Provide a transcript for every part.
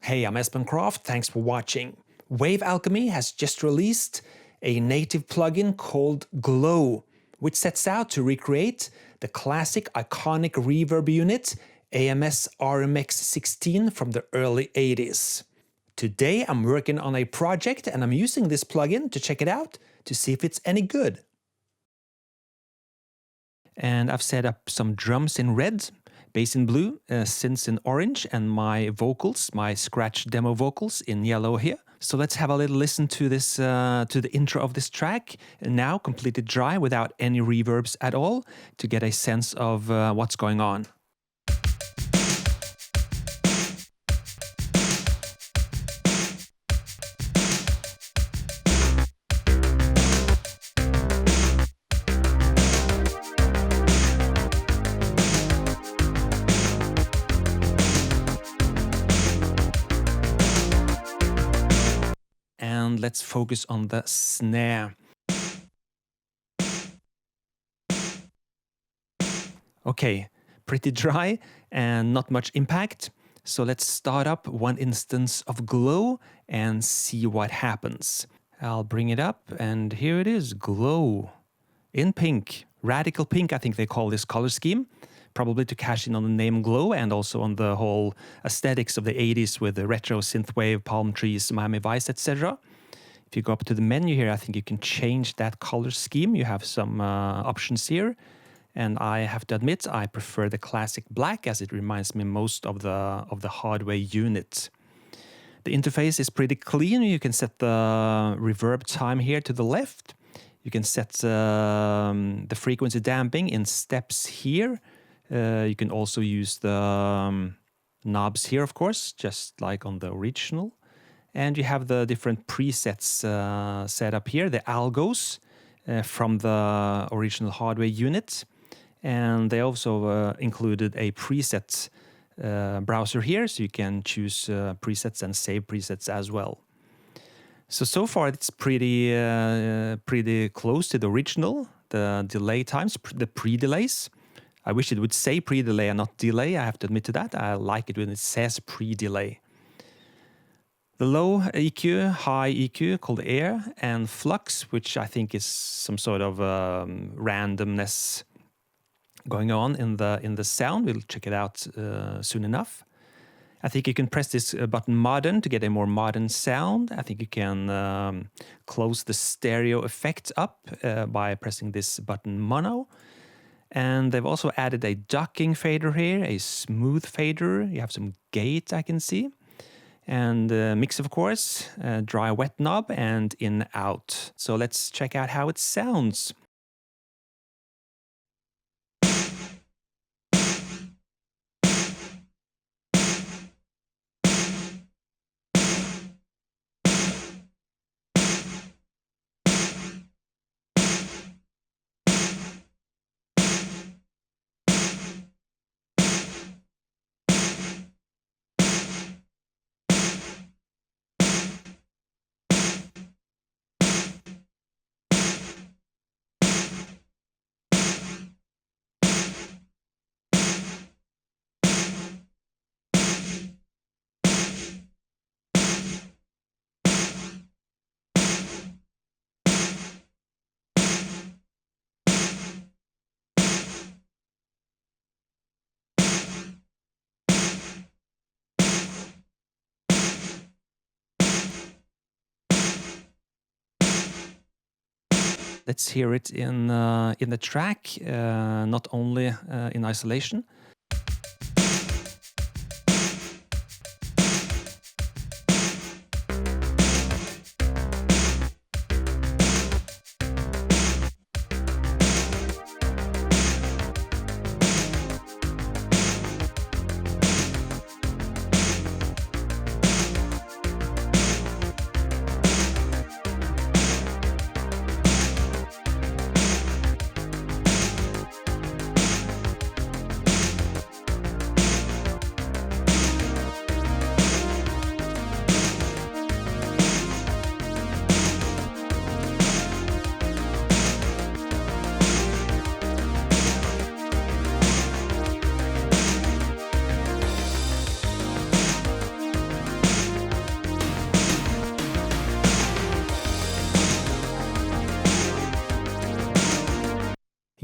Hey, I'm Espen Kraft, thanks for watching. Wave Alchemy has just released a native plugin called GLOW, which sets out to recreate the classic iconic reverb unit AMS RMX 16 from the early 80s. Today I'm working on a project and I'm using this plugin to check it out to see if it's any good. And I've set up some drums in red, bass in blue, synths in orange, and my vocals, my scratch demo vocals in yellow here. So let's have a little listen to this, to the intro of this track, now completely dry without any reverbs at all, to get a sense of what's going on. And let's focus on the snare. Okay, pretty dry and not much impact. So let's start up one instance of GLOW and see what happens. I'll bring it up and here it is, GLOW in pink. Radical pink, I think they call this color scheme. Probably to cash in on the name GLOW and also on the whole aesthetics of the 80s with the retro synthwave, palm trees, Miami Vice, etc. If you go up to the menu here, I think you can change that color scheme. You have some options here. And I have to admit, I prefer the classic black as it reminds me most of the hardware unit. The interface is pretty clean. You can set the reverb time here to the left. You can set the frequency damping in steps here. You can also use the knobs here, of course, just like on the original. And you have the different presets set up here, the algos from the original hardware unit. And they also included a preset browser here, so you can choose presets and save presets as well. So far it's pretty close to the original, the delay times, the pre-delays. I wish it would say pre-delay and not delay, I have to admit to that. I like it when it says pre-delay. The low EQ, high EQ called air, and flux, which I think is some sort of randomness going on in the sound. We'll check it out soon enough. I think you can press this button modern to get a more modern sound. I think you can close the stereo effect up by pressing this button mono. And they've also added a ducking fader here, a smooth fader. You have some gate I can see. And mix, of course, dry wet knob and in out. So let's check out how it sounds. Let's hear it in the track, not only in isolation.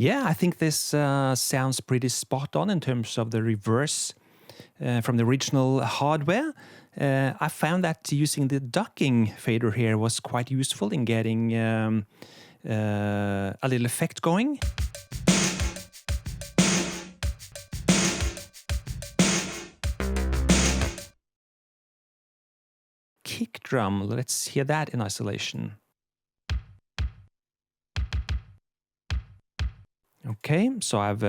Yeah, I think this sounds pretty spot on in terms of the reverse from the original hardware. I found that using the ducking fader here was quite useful in getting a little effect going. Kick drum, let's hear that in isolation. Okay, so I've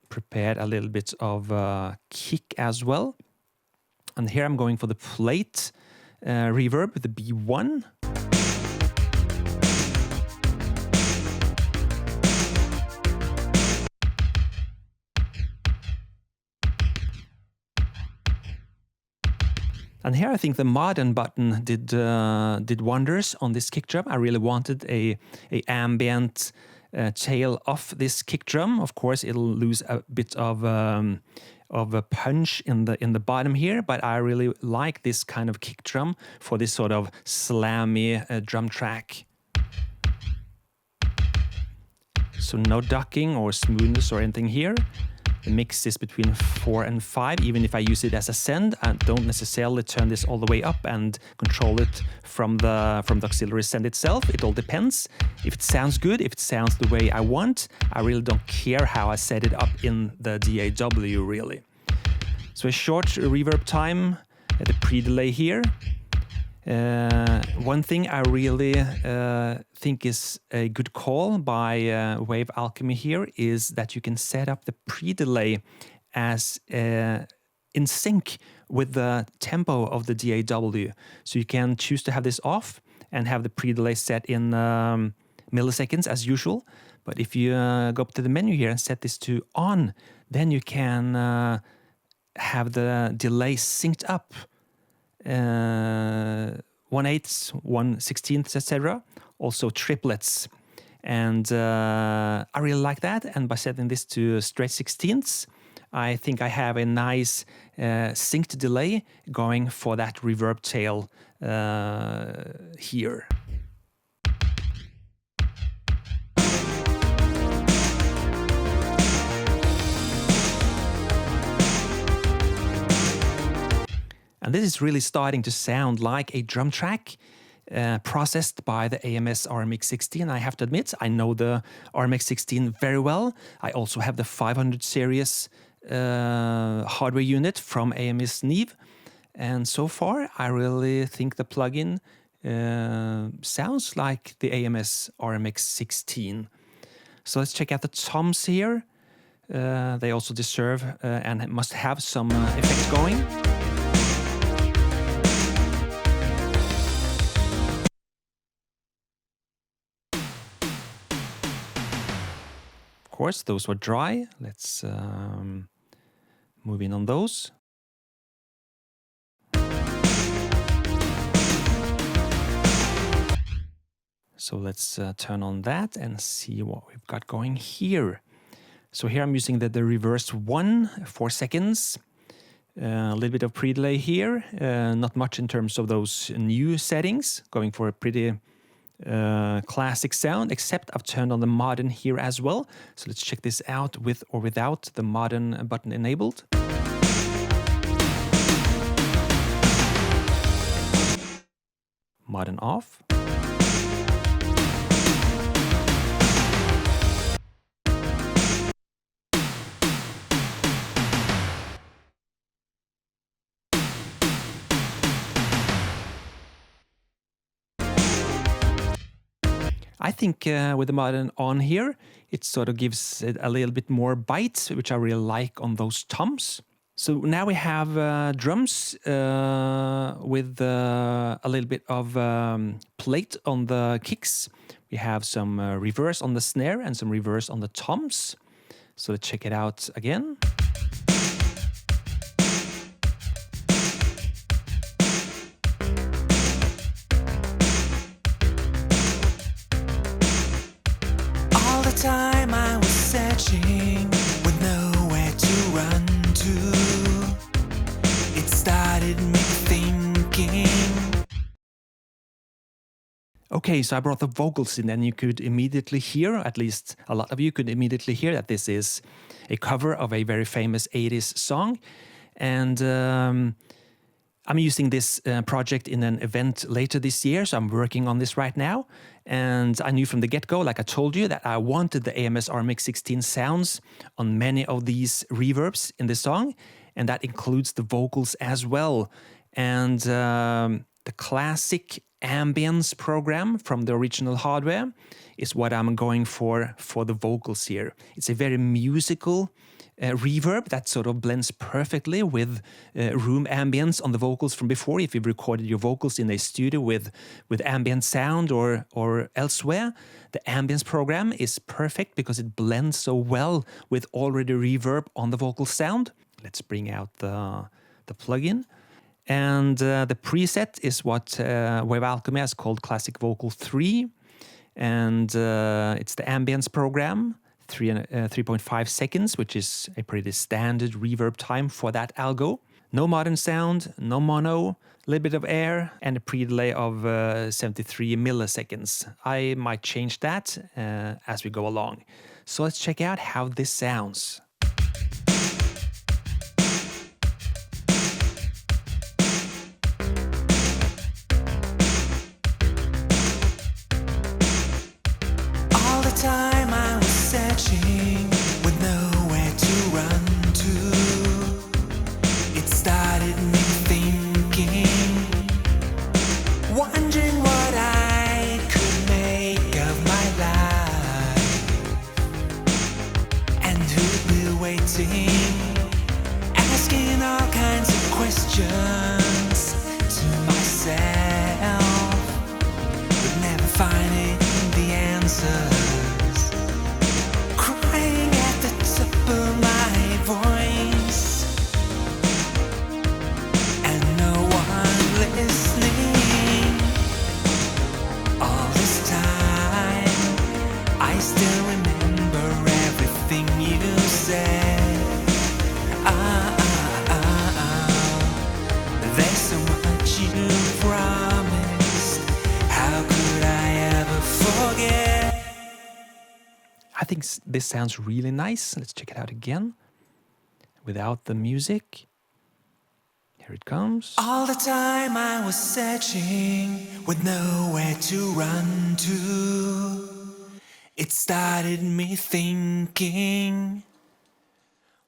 prepared a little bit of kick as well. And here I'm going for the plate reverb, the B1. And here I think the modern button did wonders on this kick drum. I really wanted a ambient tail off this kick drum. Of course, it'll lose a bit of a punch in the bottom here, but I really like this kind of kick drum for this sort of slammy drum track. So no ducking or smoothness or anything here. The mix is between 4 and 5. Even if I use it as a send, I don't necessarily turn this all the way up and control it from the auxiliary send itself. It all depends. If it sounds good, if it sounds the way I want, I really don't care how I set it up in the DAW, really. So a short reverb time at the pre-delay here. One thing I really think is a good call by Wave Alchemy here is that you can set up the pre-delay as in sync with the tempo of the DAW. So you can choose to have this off and have the pre-delay set in milliseconds as usual. But if you go up to the menu here and set this to on, then you can have the delay synced up. 1/8, 1/16, etc. Also triplets. And I really like that. And by setting this to straight 16ths, I think I have a nice synced delay going for that reverb tail here. And this is really starting to sound like a drum track processed by the AMS RMX 16. I have to admit, I know the RMX 16 very well. I also have the 500 series hardware unit from AMS Neve. And so far, I really think the plugin sounds like the AMS RMX 16. So let's check out the toms here. They also deserve and must have some effect going. Of course, those were dry. Let's move in on those. So let's turn on that and see what we've got going here. So here I'm using the reverse 1, 4 seconds. A little bit of pre-delay here. Not much in terms of those new settings. Going for a pretty classic sound, except I've turned on the modern here as well. So let's check this out with or without the modern button enabled. Modern off. I think with the modern on here, it sort of gives it a little bit more bite, which I really like on those toms. So now we have drums with a little bit of plate on the kicks. We have some reverse on the snare and some reverse on the toms. So let's check it out again. Time I was searching with nowhere to run to. It started me thinking. Okay, so I brought the vocals in, and you could immediately hear, at least a lot of you could immediately hear, that this is a cover of a very famous 80s song. And I'm using this project in an event later this year, so I'm working on this right now. And I knew from the get-go, like I told you, that I wanted the AMS RMX 16 sounds on many of these reverbs in the song, and that includes the vocals as well. And the classic AMBIENCE program from the original hardware is what I'm going for the vocals here. It's a very musical reverb that sort of blends perfectly with room ambience on the vocals from before. If you've recorded your vocals in a studio with ambient sound or elsewhere, the AMBIENCE program is perfect because it blends so well with already reverb on the vocal sound. Let's bring out the plugin. And the preset is what Wave Alchemy has called Classic Vocal 3. And it's the AMBIENCE program, 3.5 seconds, which is a pretty standard reverb time for that algo. No modern sound, no mono, a little bit of air, and a pre-delay of 73 milliseconds. I might change that as we go along. So let's check out how this sounds. Time I was searching with nowhere to run to. It started me thinking, wondering what I could make of my life, and who'd be waiting, asking all kinds of questions to myself, but never finding the answer. I think this sounds really nice. Let's check it out again without the music. Here it comes. All the time I was searching with nowhere to run to. It started me thinking,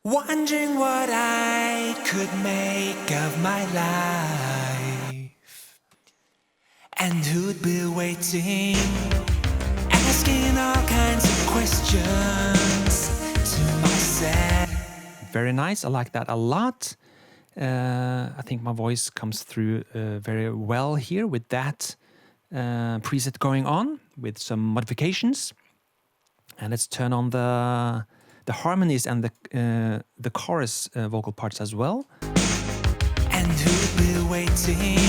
wondering what I could make of my life, and who'd be waiting, asking all kinds of questions to myself. Very nice. I like that a lot. I think my voice comes through very well here with that preset going on with some modifications. And let's turn on the harmonies and the chorus vocal parts as well. And who'd be waiting,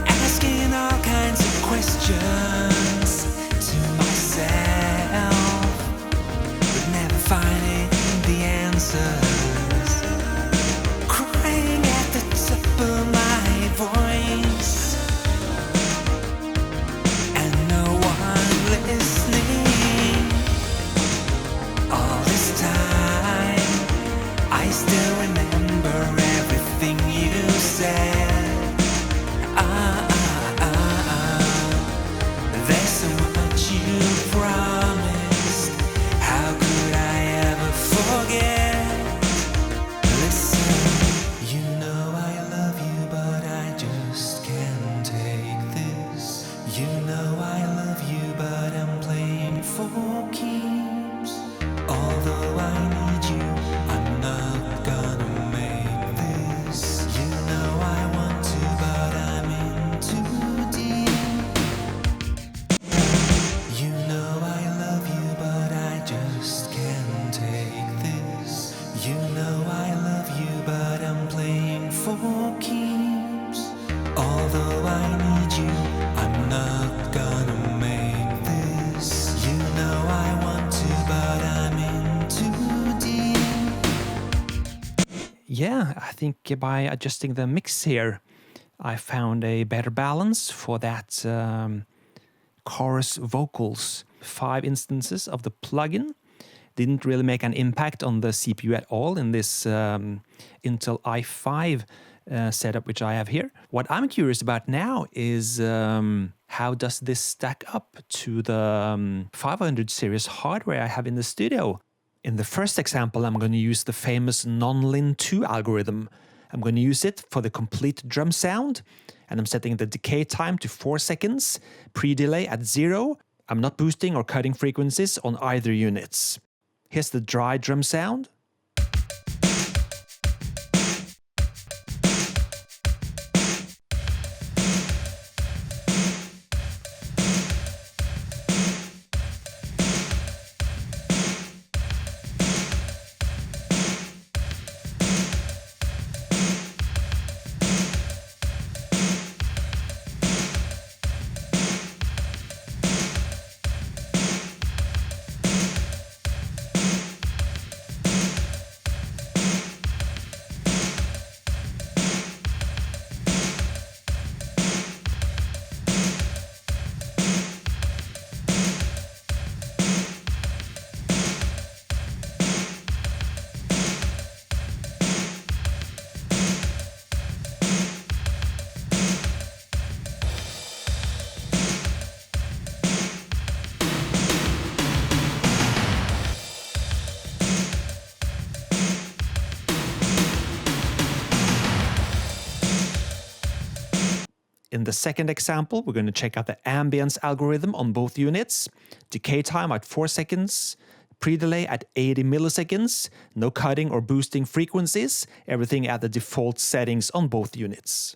asking all kinds of questions to myself, but never finding the answers, crying at the top of my voice, and no one listening. All this time, I still remember everything you said. There's so much you promised. How could I ever forget? Listen, you know I love you, but I just can't take this. You know I love you, but I'm playing for keeps. Although I need you, I'm not gonna make this. You know I want to, but I'm in too deep. You know I love you, but I just can't take this. You know I love you, but I'm playing for keeps. Although I need you, I'm not gonna make this. You know I want to, but I'm in too deep. Yeah, I think by adjusting the mix here, I found a better balance for that chorus vocals. 5 instances of the plugin. Didn't really make an impact on the CPU at all in this Intel i5 setup which I have here. What I'm curious about now is how does this stack up to the 500 series hardware I have in the studio. In the first example, I'm going to use the famous non-lin 2 algorithm. I'm going to use it for the complete drum sound, and I'm setting the decay time to 4 seconds, pre-delay at 0. I'm not boosting or cutting frequencies on either units. Here's the dry drum sound. In the second example, we're going to check out the ambience algorithm on both units. Decay time at 4 seconds, pre-delay at 80 milliseconds, no cutting or boosting frequencies, everything at the default settings on both units.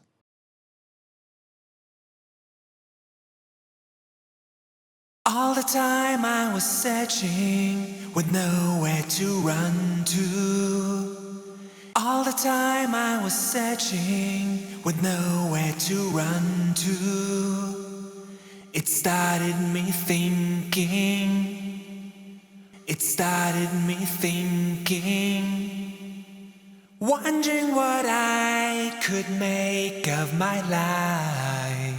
All the time I was searching with nowhere to run to. All the time I was searching with nowhere to run to. It started me thinking. It started me thinking. Wondering what I could make of my life.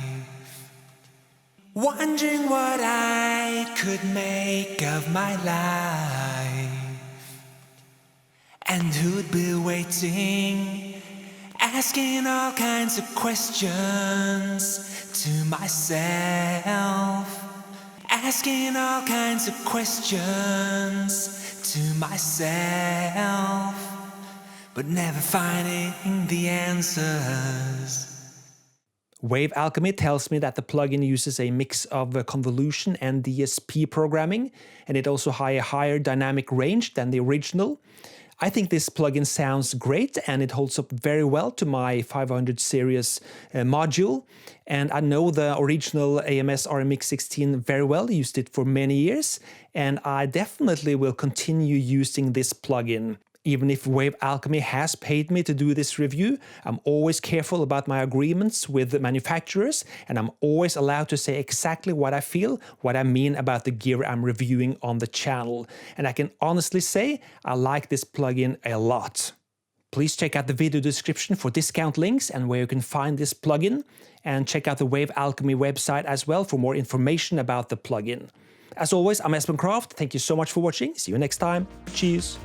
Wondering what I could make of my life. And who'd be waiting, asking all kinds of questions to myself. Asking all kinds of questions to myself, but never finding the answers. Wave Alchemy tells me that the plugin uses a mix of convolution and DSP programming, and it also has a higher dynamic range than the original. I think this plugin sounds great, and it holds up very well to my 500 series module. And I know the original AMS RMX 16 very well, used it for many years, and I definitely will continue using this plugin. Even if Wave Alchemy has paid me to do this review, I'm always careful about my agreements with the manufacturers, and I'm always allowed to say exactly what I feel, what I mean about the gear I'm reviewing on the channel. And I can honestly say I like this plugin a lot. Please check out the video description for discount links and where you can find this plugin, and check out the Wave Alchemy website as well for more information about the plugin. As always, I'm Espen Kraft. Thank you so much for watching. See you next time. Cheers.